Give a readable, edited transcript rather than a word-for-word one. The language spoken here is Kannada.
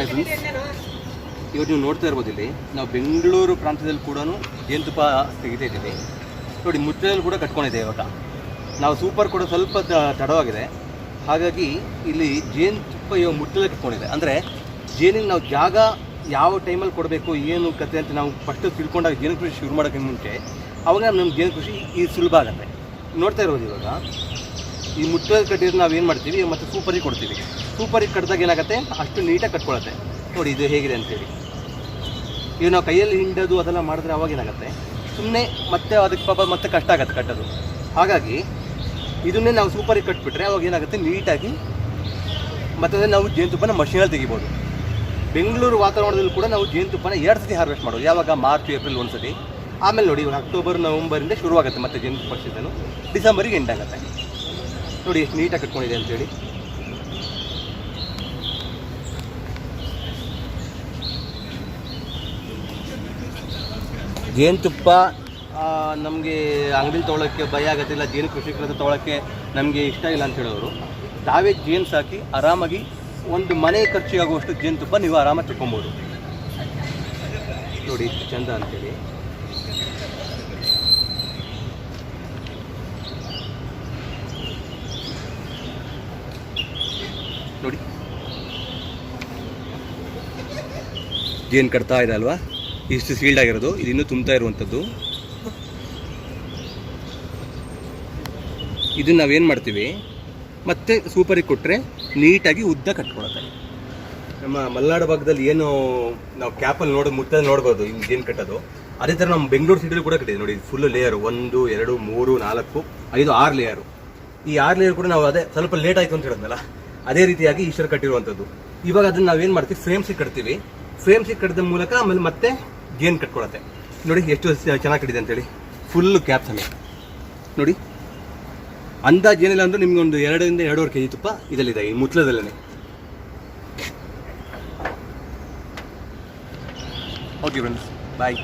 ಆಯ್ತು, ಇವತ್ತು ನೀವು ನೋಡ್ತಾ ಇರ್ಬೋದು ಇಲ್ಲಿ ನಾವು ಬೆಂಗಳೂರು ಪ್ರಾಂತ್ಯದಲ್ಲಿ ಕೂಡ ಜೇನುತುಪ್ಪ ತೆಗಿತಾ ಇದ್ದೀವಿ ನೋಡಿ. ಮುಚ್ಚಳಲ್ಲಿ ಕೂಡ ಕಟ್ಕೊಂಡಿದೆ. ಇವಾಗ ನಾವು ಸೂಪರ್ ಕೂಡ ಸ್ವಲ್ಪ ತಡವಾಗಿದೆ, ಹಾಗಾಗಿ ಇಲ್ಲಿ ಜೇನುತುಪ್ಪ ಇವಾಗ ಮುಚ್ಚಳಲ್ಲಿ ಕಟ್ಕೊಂಡಿದೆ. ಅಂದರೆ ಜೇನಿಗೆ ನಾವು ಜಾಗ ಯಾವ ಟೈಮಲ್ಲಿ ಕೊಡಬೇಕು ಏನು ಕತೆ ಅಂತ ನಾವು ಫಸ್ಟು ತಿಳ್ಕೊಂಡಾಗ ಜೇನು ಕೃಷಿ ಶುರು ಮಾಡೋಕ್ಕೆ ಮುಂಚೆ ಅವಾಗ ನಮ್ಮ ಜೇನು ಕೃಷಿ ಈ ಸುಲಭ ಆಗುತ್ತೆ. ನೋಡ್ತಾ ಇರ್ಬೋದು ಇವಾಗ ಈ ಮುಚ್ಚಳಲ್ಲಿ ಕಟ್ಟಿದ್ರೆ ನಾವು ಏನು ಮಾಡ್ತೀವಿ ಮತ್ತು ಸೂಪರಿಗೆ ಕೊಡ್ತೀವಿ. ಸೂಪರಿಗೆ ಕಟ್ಟಿದಾಗ ಏನಾಗುತ್ತೆ ಅಷ್ಟು ನೀಟಾಗಿ ಕಟ್ಕೊಳ್ಳುತ್ತೆ. ನೋಡಿ ಇದು ಹೇಗಿದೆ ಅಂತೇಳಿ. ಈಗ ನಾವು ಕೈಯಲ್ಲಿ ಹಿಂಡೋದು ಅದೆಲ್ಲ ಮಾಡಿದ್ರೆ ಅವಾಗ ಏನಾಗುತ್ತೆ ಸುಮ್ಮನೆ ಮತ್ತೆ ಅದಕ್ಕೆ ಪಾಪ ಮತ್ತೆ ಕಷ್ಟ ಆಗುತ್ತೆ ಕಟ್ಟೋದು. ಹಾಗಾಗಿ ಇದನ್ನೇ ನಾವು ಸೂಪರಿಗೆ ಕಟ್ಬಿಟ್ರೆ ಅವಾಗ ಏನಾಗುತ್ತೆ ನೀಟಾಗಿ ಮತ್ತು ನಾವು ಜೇನುತುಪ್ಪನ ಮಷೀನಲ್ಲಿ ತೆಗಿಬೋದು. ಬೆಂಗಳೂರು ವಾತಾವರಣದಲ್ಲಿ ಕೂಡ ನಾವು ಜೇನುತುಪ್ಪನ 2 ಸತಿ ಹಾರ್ವೆಸ್ಟ್ ಮಾಡೋದು. ಯಾವಾಗ ಮಾರ್ಚ್ ಏಪ್ರಿಲ್ ಒಂದು ಸತಿ, ಆಮೇಲೆ ನೋಡಿ ಇವಾಗ ಅಕ್ಟೋಬರ್ ನವಂಬರಿಂದ ಶುರುವಾಗುತ್ತೆ ಮತ್ತೆ ಜೇನುತುಪ್ಪ ಸೀಸನು, ಡಿಸೆಂಬರಿಗೆ ಎಂಡ್ ಆಗುತ್ತೆ. ನೋಡಿ ಎಷ್ಟು ನೀಟಾಗಿ ಕಟ್ಕೊಂಡಿದೆ ಅಂತೇಳಿ. ಜೇನುತುಪ್ಪ ನಮಗೆ ಅಂಗಡಿಲಿ ತೊಗೊಳಕ್ಕೆ ಭಯ ಆಗೋದಿಲ್ಲ, ಜೇನು ಕೃಷಿಕರಿಂದ ತೊಗೊಳಕ್ಕೆ ನಮಗೆ ಇಷ್ಟ ಇಲ್ಲ ಅಂತ ಹೇಳೋರು ತಾವೇ ಜೇನು ಸಾಕಿ ಆರಾಮಾಗಿ ಒಂದು ಮನೆ ಖರ್ಚಿಗಾಗುವಷ್ಟು ಜೇನುತುಪ್ಪ ನೀವು ಆರಾಮಾಗಿ ತಗೊಬೋದು. ನೋಡಿ ಇಷ್ಟು ಚಂದ ಅಂತೇಳಿ. ನೋಡಿ ಜೇನು ಕಟ್ತಾ ಇದೆ ಅಲ್ವಾ, ಇಷ್ಟು ಸೀಲ್ಡ್ ಆಗಿರೋದು, ಇದು ಇನ್ನೂ ತುಂಬ್ತಾ ಇರುವಂಥದ್ದು. ಇದನ್ನು ನಾವೇನು ಮಾಡ್ತೀವಿ ಮತ್ತೆ ಸೂಪರಿಗೆ ಕೊಟ್ಟರೆ ನೀಟಾಗಿ ಉದ್ದ ಕಟ್ಕೊಳುತ್ತೆ. ನಮ್ಮ ಮಲೆನಾಡು ಭಾಗದಲ್ಲಿ ಏನು ನಾವು ಕ್ಯಾಪಲ್ಲಿ ಮುಟ್ಟದಲ್ಲಿ ನೋಡ್ಬೋದು ಹಿಂಗೆ ಜೇನು ಕಟ್ಟೋದು, ಅದೇ ಥರ ನಮ್ಮ ಬೆಂಗಳೂರು ಸಿಟಿಲಿ ಕೂಡ ಕಟ್ಟಿದೆ ನೋಡಿ. Full layer 1 2 3 4 5 6 layer. ಈ 6 ಲೇಯರ್ ಕೂಡ ನಾವು ಅದೇ ಸ್ವಲ್ಪ ಲೇಟ್ ಆಯಿತು ಅಂತ ಹೇಳಿದ್ನಲ್ಲ, ಅದೇ ರೀತಿಯಾಗಿ ಈಶ್ವರ ಕಟ್ಟಿರುವಂಥದ್ದು. ಇವಾಗ ಅದನ್ನು ನಾವೇನು ಮಾಡ್ತೀವಿ ಫ್ರೇಮ್ಸಿಗೆ ಕಟ್ತೀವಿ. ಫ್ರೇಮ್ಸಿಗೆ ಕಟ್ಟಿದ ಮೂಲಕ ಆಮೇಲೆ ಮತ್ತೆ ಜೇನು ಕಟ್ಕೊಳತ್ತೆ. ನೋಡಿ ಎಷ್ಟು ಚೆನ್ನಾಗಿ ಕಟ್ಟಿದೆ ಅಂತೇಳಿ. ಫುಲ್ಲು ಕ್ಯಾಪ್ ಸಮೇತ ನೋಡಿ. ಅಂದಾಜು ಏನಿಲ್ಲ ಅಂದ್ರೆ ನಿಮ್ಗೆ ಒಂದು 2 ರಿಂದ 2.5 kg ತುಪ್ಪ ಇದರಲ್ಲಿದೆ ಈ ಮುಚ್ಚಳದಲ್ಲೇ. ಓಕೆ ಫ್ರೆಂಡ್ಸ್, ಬಾಯ್.